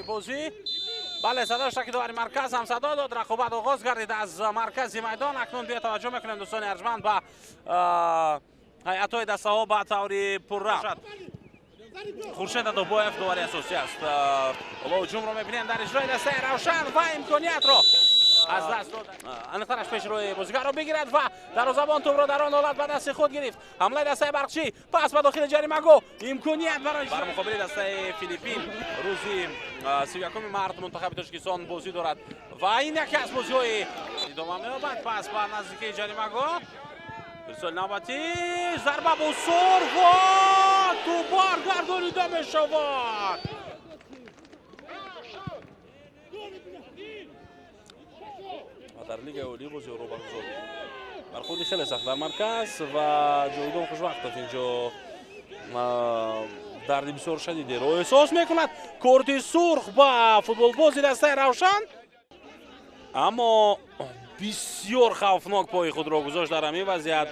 بازی. بله صداش که دوباره مرکز هم صدا داد. رقابت آغاز گردید از مرکز میدان. اکنون بیا توجه میکنیم دوستان ارجمند به هیئت‌های دسته ها به طور پررو. خورشید دوبایف دوباره اساسی است. حالا هجوم رو میبینیم در اجرای دسته روشن و امکانیت رو از دست داد. انقدرش پیش روی بازیگر رو بگیرد و دروازه‌بان توپ رو در آن حالت به دست خود گرفت. حمله دسته برقچی پس به داخل جریمه گو. امکانیت برای مقابل دسته فیلیپین روزی 31 مارس منتخب تاجیکستان بازی دارد و این یکی از بازی‌های ادامه می‌یابد. پس به نزدیکی جریمه گو ارسال نوبتی ضربه بسر و تو بار گردانیده می‌شود. در لیگ اولی بازی رو برگزار برخوردی خیلی سخت در مرکز و جویدون خوشوقت است. اینجا دردی بسیار شدیدی رو احساس میکند. کارت سرخ با فوتبال بازی دسته روشن، اما بسیار خوفناک پای خود را گذاشت در همین وضعیت.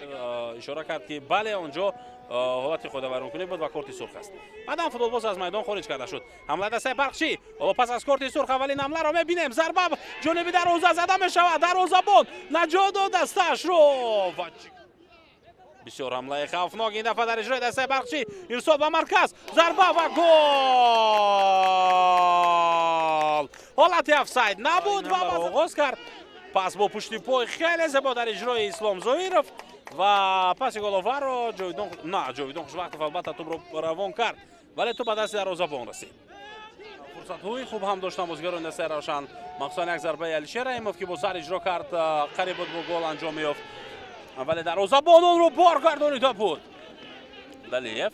اشاره کرد که بله اونجا حالت خود ورانکنی بود و کارت سرخ است. بعدم فوتبال باز از میدان خارج کرده شد. حمله دسته برقچی و پس از کارت سرخ اولین حمله را میبینیم. ضربه جانبی دروازه زده میشود. دروازه‌بان نجات داد دستش رو. بسیار حمله خوفناک این دفعه در اجرای دسته برقچی. ارسال به مرکز ضربه و گل. حالت افساید نبود و آغاز کرد. پس با پشت پای خیلی زیبا در اجرای اسلام ظاهرov و پس گل آور رو جویدون خوشوقت البته توپ رو روان کرد ولی تو به دست دروازه‌بان رسید. فرصت‌های خوب هم داشتن بازیگران دسته روشن، مخصوصا یک ضربه علیشیر رحیموف که با سر اجرا کرد قریب بود به گل انجام یافت ولی دروازه‌بان اون رو بار گردانیده بود. دلیف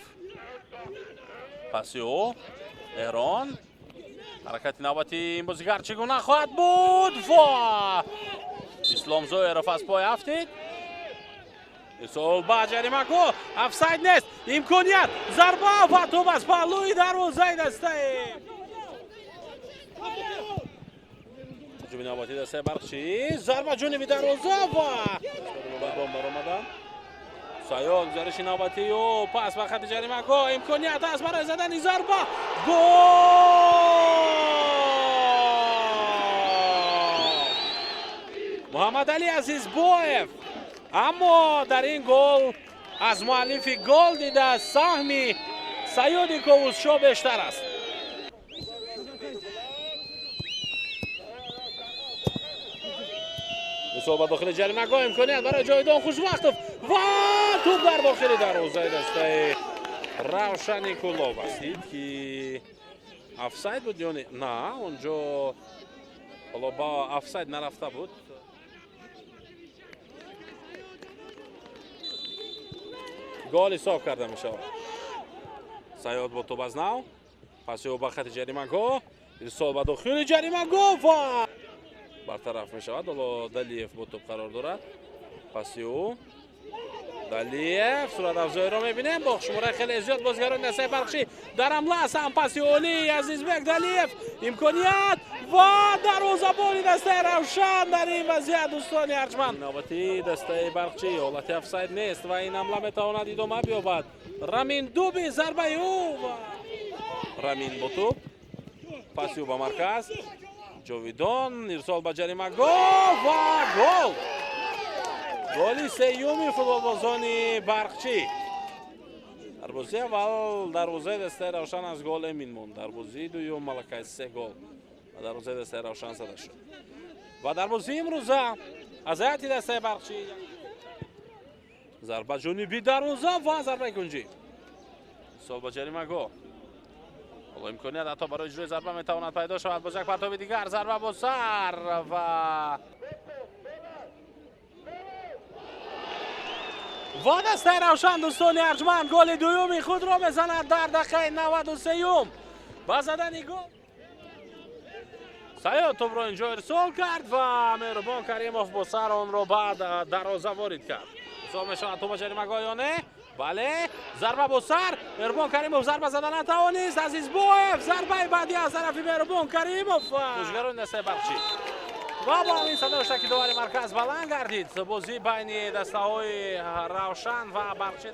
پاسیو ایران حرکت نوبتی این بازیگر چگونه خواهد بود و اسلام ظاهرov از پای افتید. ارسال به جریمه گو افساید نیست. امکانیت ضربه و توپ از پهلوی دروازه دسته جنوبی نوبتی دسته برقچی. ضربه جانبی دروازه و بمب برآمدن. سایال گزارش نوبتی و پس به خط جریمه گو. امکانیت است برای زدن ضربه. گل محمد علی عزیزبایف. اما در این گل از مؤلف گل دیده سهمی سیادی کوزشو بیشتر است. بسیار به داخل جریمه گاه امکانیت برای جاویدان خوشوقتov و توپ در داخل دروازه دسته روشن نیکولاو هستید که افساید بود یا نه اونجا حالا با افساید نرفته بود. گل حساب کرده می شود. سیاد با توپ از نو پس او به خط جریمه گاه ارسال به داخل جریمه گاه و برطرف می شود. حالا دلیف با توپ قرار دارد. پس او دلیف صورت افزایی را می بینیم با شماره خیلی زیاد بازیگران دسته برقچی در حمله هستند. پس اولی عزیزبک دلیف امکانیت و دروازه‌بان دسته روشن در این وضعیت دوستان ارجمند. نوبتی دسته برقچی حالت افساید نیست و این حمله میتواند ادامه بیابد. رامین دوبی ضربه او و رامین با توپ پس او به مرکز جاویدان ارسال به جریمه گاه و گل. گلی سیومی فوتبالبازان برقچی. در بازی اول دروازه دسته روشن از گل امین موند. در بازی دوم ملکه 3 گل و دروازه دسته روشن زده شد و در بازی امروزه از هیئت دسته برقچی ضربه جانبی دروازه و ضربه گنجی سال با جریمه گاه. حالا امکانیت حتی برای اجرای ضربه میتواند پیدا شود. باز یک پرتاب دیگر ضربه با سر و دسته روشن دوستان ارجمند گل دومی خود را میزند در دقیقه 93 با زدن گل. سیاد توپ را اینجا ارسال کرد و مهربان کریموف با سر آن را بعد دروازه وارد کرد. حساب میشود توپ جریمه گاه یا نه؟ بله ضربه با سر مهربان کریموف ضربه زدن نتوانست. عزیزبایف ضربه بعدی از طرف مهربان کریموف بازیگران دسته برقچی و با این صداش که دوباره مرکز بلند گردید. بازی بین دسته های روشن و برقچی